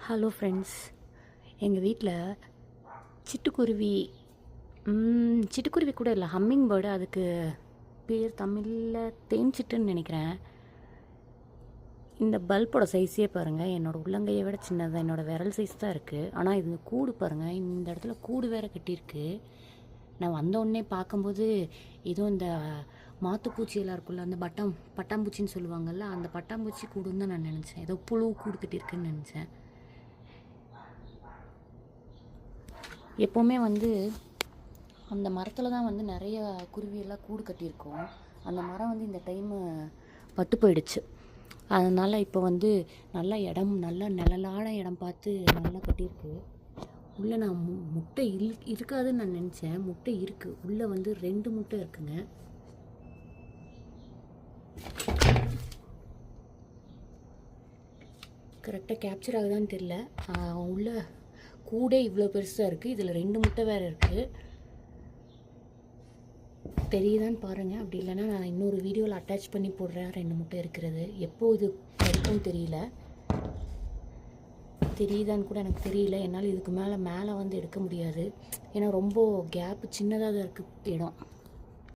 Hello friends, எங்கள் வீட்டில் சிட்டுக்குருவி சிட்டுக்குருவி கூட இல்லை, ஹம்மிங் பேர்டு. அதுக்கு பேர் தமிழில் தேன்சிட்டுன்னு நினைக்கிறேன். இந்த பல்போட சைஸே பாருங்கள், என்னோடய உள்ளங்கையை விட சின்னதாக என்னோடய விரல் சைஸ் தான் இருக்குது. ஆனால் இது கூடு பாருங்கள், இந்த இடத்துல கூடு வேறு கட்டியிருக்கு. நான் வந்தோடனே பார்க்கும்போது ஏதோ இந்த மாத்துப்பூச்சியெல்லாம் இருக்குல்ல, அந்த பட்டாம்பூச்சின்னு சொல்லுவாங்கள்ல, அந்த பட்டாம்பூச்சி கூடுன்னு தான் நான் நினச்சேன். ஏதோ புழு கூடு கட்டியிருக்குன்னு நினச்சேன். எப்போவுமே அந்த மரத்தில் தான் நிறைய குருவியெல்லாம் கூடு கட்டியிருக்கோம். அந்த மரம் இந்த டைமு பட்டு போயிடுச்சு. அதனால் இப்போ நல்ல இடம், நல்ல நிழலான இடம் பார்த்து நல்லா கட்டியிருக்கு. உள்ளே நான் முட்டை இருக்காதுன்னு நான் நினச்சேன். முட்டை இருக்குது. உள்ளே 2 முட்டை இருக்குங்க. கரெக்டாக கேப்சர் ஆகுதான்னு தெரியல. உள்ளே கூடே இவ்வளோ பெருசாக இருக்குது. இதில் 2 முட்டை வேறு இருக்குது. தெரியுதான்னு பாருங்கள். அப்படி இல்லைன்னா நான் இன்னொரு வீடியோவில் அட்டாச் பண்ணி போடுறேன் 2 முட்டை இருக்கிறது. எப்போ இது கிடைக்கும்னு தெரியல. தெரியுதான்னு கூட எனக்கு தெரியல. என்னால் இதுக்கு மேலே எடுக்க முடியாது. ஏன்னா ரொம்ப கேப்பு சின்னதாக தான் இருக்குது இடம்.